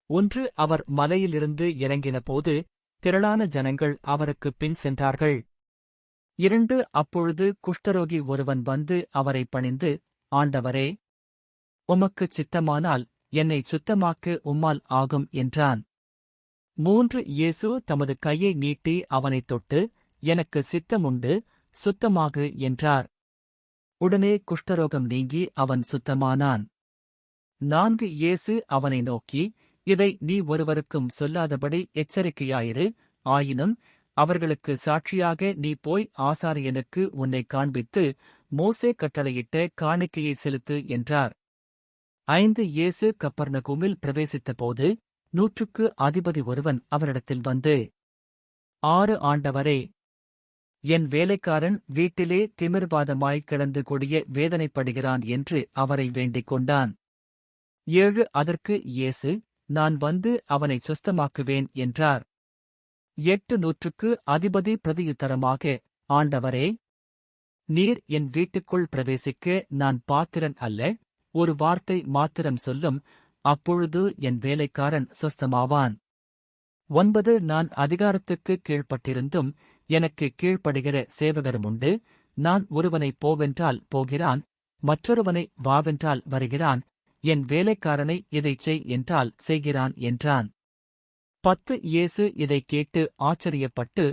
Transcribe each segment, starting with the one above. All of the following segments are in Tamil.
ஒன்று அவர் மலையிலிருந்து இறங்கினபோது திரளான ஜனங்கள் அவருக்குப் பின் சென்றார்கள். 2 அப்பொழுது குஷ்டரோகி ஒருவன் வந்து அவரைப் பணிந்து, ஆண்டவரே, உமக்குச் சித்தமானால் என்னைச் சுத்தமாக்க உம்மால் ஆகும் என்றான். 3 இயேசு தமது கையை நீட்டி அவனைத் தொட்டு, எனக்கு சித்தமுண்டு, சுத்தமாகு என்றார். உடனே குஷ்டரோகம் நீங்கி அவன் சுத்தமானான். 4 இயேசு அவனை நோக்கி, இதை நீ ஒருவருக்கும் சொல்லாதபடி எச்சரிக்கையாயிரு, ஆயினும் அவர்களுக்கு சாட்சியாக நீ போய் ஆசாரியனுக்கு உன்னைக் காண்பித்து மோசே கட்டளையிட்ட காணிக்கையை செலுத்து என்றார். 5 இயேசு கப்பர்நகூமில் பிரவேசித்தபோது 100க்கு அதிபதி ஒருவன் அவரிடத்தில் வந்து, 6 ஆண்டவரே, என் வேலைக்காரன் வீட்டிலே திமிர்வாதமாய்க் கிடந்து கொடிய வேதனைப்படுகிறான் என்று அவரை வேண்டிக் கொண்டான். 7 அதற்கு இயேசு, நான் வந்து அவனைச் சுஸ்தமாக்குவேன் என்றார். 8 100க்கு அதிபதி பிரதியுத்தரமாக, ஆண்டவரே, நீர் என் வீட்டுக்குள் பிரவேசிக்க நான் பாத்திரன் அல்ல, ஒரு வார்த்தை மாத்திரம் சொல்லும், அப்பொழுது என் வேலைக்காரன் சுஸ்தமாவான். 9 நான் அதிகாரத்துக்குக் கீழ்ப்பட்டிருந்தும் எனக்குக் கீழ்ப்படுகிற சேவகருமுண்டு, நான் ஒருவனைப் போவென்றால் போகிறான், மற்றொருவனை வாவென்றால் வருகிறான், என் வேலைக்காரனை இதைச் செய் என்றால் செய்கிறான் என்றான். 10 இயேசு இதைக் கேட்டு ஆச்சரியப்பட்டு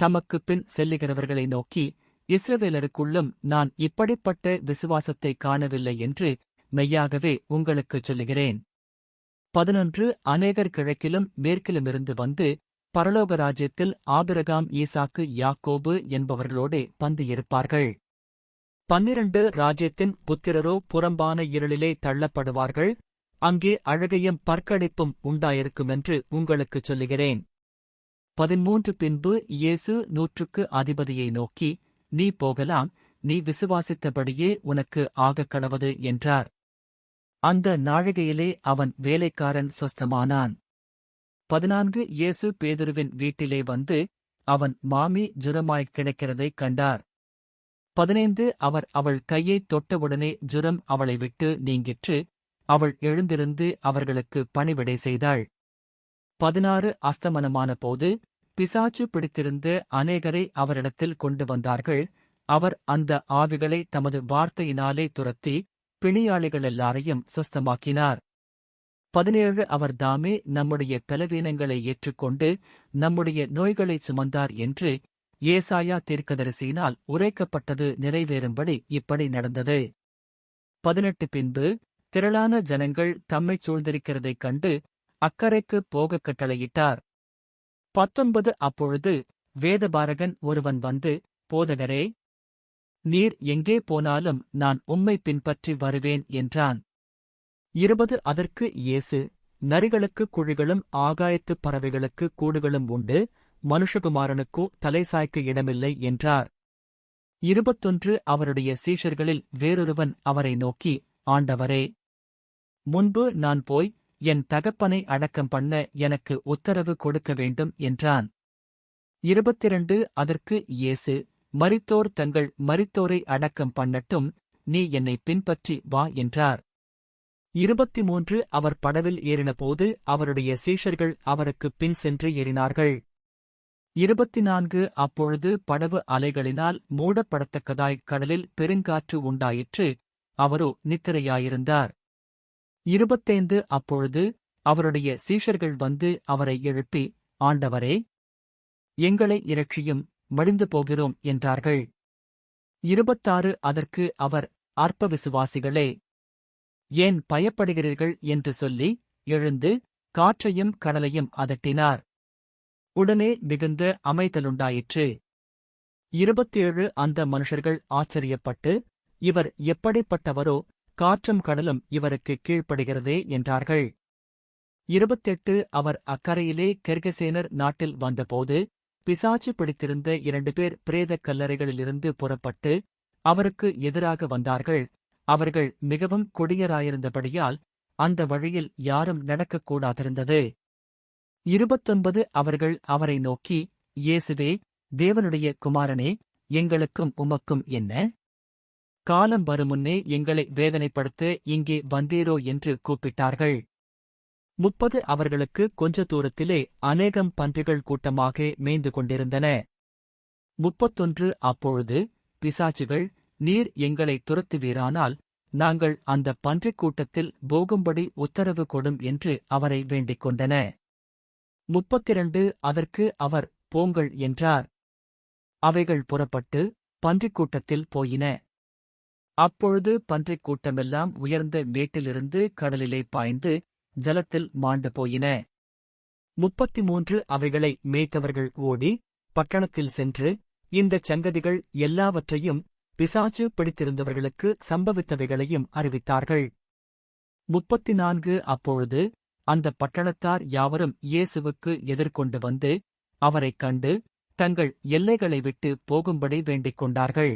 தமக்குப் பின் செல்லுகிறவர்களை நோக்கி, இஸ்ரவேலருக்குள்ளும் நான் இப்படிப்பட்ட விசுவாசத்தைக் காணவில்லை என்று மெய்யாகவே உங்களுக்குச் சொல்லுகிறேன். 11 அநேகர் கிழக்கிலும் மேற்கிலுமிருந்து வந்து பரலோக ராஜ்யத்தில் ஆபிரகாம் ஈசாக்கு யாக்கோபு என்பவர்களோடே பந்தியிருப்பார்கள். 12 ராஜ்யத்தின் புத்திரரோ புறம்பான இருளிலே தள்ளப்படுவார்கள், அங்கே அழுகையும் பற்கடிப்பும் உண்டாயிருக்குமென்று உங்களுக்குச் சொல்லுகிறேன். 13 பின்பு இயேசு 100க்கு அதிபதியை நோக்கி, நீ போகலாம், நீ விசுவாசித்தபடியே உனக்கு ஆகக்கடவது என்றார். அந்த நாழிகையிலே அவன் வேலைக்காரன் சொஸ்தமானான். 14 இயேசு பேதுருவின் வீட்டிலே வந்து அவன் மாமி ஜுரமாய்க் கிடக்கிறதைக் கண்டார். 15 அவர் அவள் கையைத் தொட்டவுடனே ஜுரம் அவளை விட்டு நீங்கிற்று, அவள் எழுந்திருந்து அவர்களுக்கு பணிவிடை செய்தாள். 16 அஸ்தமனமான போது பிசாசு பிடித்திருந்த அநேகரை அவரிடத்தில் கொண்டு வந்தார்கள். அவர் அந்த ஆவிகளை தமது வார்த்தையினாலே துரத்தி பிணியாளிகளெல்லாரையும் சுஸ்தமாக்கினார். 17 அவர் தாமே நம்முடைய பலவீனங்களை ஏற்றுக்கொண்டு நம்முடைய நோய்களைச் சுமந்தார் என்று ஏசாயா தீர்க்கதரிசியினால் உரைக்கப்பட்டது நிறைவேறும்படி இப்படி நடந்தது. 18 பின்பு திரளான ஜனங்கள் தம்மைச் சூழ்ந்திருக்கிறதைக் கண்டு அக்கரைக்குப் போகக் கட்டளையிட்டார். 19 அப்பொழுது வேதபாரகன் ஒருவன் வந்து, போதகரே, நீர் எங்கே போனாலும் நான் உம்மை பின்பற்றி வருவேன் என்றான். 20 அதற்கு இயேசு, நரிகளுக்குக் குழிகளும் ஆகாயத்துப் பறவைகளுக்குக் கூடுகளும் உண்டு, மனுஷகுமாரனுக்கோ தலை சாய்க்க இடமில்லை என்றார். 21 அவருடைய சீஷர்களில் வேறொருவன் அவரை நோக்கி, ஆண்டவரே, முன்பு நான் போய் என் தகப்பனை அடக்கம் பண்ண எனக்கு உத்தரவு கொடுக்க வேண்டும் என்றான். 22 அதற்கு இயேசு, மரித்தோர் தங்கள் மரித்தோரை அடக்கம் பண்ணட்டும், நீ என்னைப் பின்பற்றி வா என்றார். 23 அவர் படவில் ஏறினபோது அவருடைய சீஷர்கள் அவருக்குப் பின் சென்று ஏறினார்கள். 24 அப்பொழுது படவு அலைகளினால் மூடப்படத்தக்கதாய் கடலில் பெருங்காற்று உண்டாயிற்று, அவரோ நித்திரையாயிருந்தார். 25 அப்பொழுது அவருடைய சீஷர்கள் வந்து அவரை எழுப்பி, ஆண்டவரே, எங்களை இரட்சியும், மடிந்து போகிறோம் என்றார்கள். 26 அதற்கு அவர், அற்ப விசுவாசிகளே, ஏன் பயப்படுகிறீர்கள் என்று சொல்லி எழுந்து காற்றையும் கடலையும் அதட்டினார். உடனே மிகுந்த அமைதலுண்டாயிற்று. 27 அந்த மனுஷர்கள் ஆச்சரியப்பட்டு, இவர் எப்படிப்பட்டவரோ, காற்றும் கடலும் இவருக்குக் கீழ்ப்படுகிறதே என்றார்கள். 28 அவர் அக்கரையிலே கெர்கசேனர் நாட்டில் வந்தபோது பிசாசு பிடித்திருந்த 2 பேர் பிரேதக் கல்லறைகளிலிருந்து புறப்பட்டு அவருக்கு எதிராக வந்தார்கள். அவர்கள் மிகவும் கொடியராயிருந்தபடியால் அந்த வழியில் யாரும் நடக்கக்கூடாதிருந்தது. 29 அவர்கள் அவரை நோக்கி, இயேசுவே, தேவனுடைய குமாரனே, எங்களுக்கும் உமக்கும் என்ன? காலம் வருமுன்னே எங்களை வேதனைப்படுத்த இங்கே வந்தீரோ என்று கூப்பிட்டார்கள். 30 அவர்களுக்கு கொஞ்ச தூரத்திலே அநேகம் பன்றிகள் கூட்டமாக மேய்ந்து கொண்டிருந்தன. 31 அப்பொழுது, பிசாசுகள், நீர் எங்களை துரத்துவீரானால், நாங்கள் அந்த பன்றிக் கூட்டத்தில் போகும்படி உத்தரவு கொடும் என்று அவரை வேண்டிக் கொண்டன. 32 அதற்கு அவர், போங்கள் என்றார். அவைகள் புறப்பட்டு, பன்றிக் கூட்டத்தில் போயின. அப்பொழுது பன்றிக் கூட்டமெல்லாம் உயர்ந்த மேட்டிலிருந்து கடலிலே பாய்ந்து, ஜலத்தில் மாண்டு போயின. 33 அவைகளை மேய்த்தவர்கள் ஓடி, பட்டணத்தில் சென்று, இந்தச் சங்கதிகள் எல்லாவற்றையும் பிசாசு பிடித்திருந்தவர்களுக்கு சம்பவித்தவைகளையும் அறிவித்தார்கள். 34 அப்பொழுது, அந்தப் பட்டணத்தார் யாவரும் இயேசுவுக்கு எதிர்கொண்டு வந்து, அவரைக் கண்டு, தங்கள் எல்லைகளை விட்டு போகும்படி வேண்டிக் கொண்டார்கள்.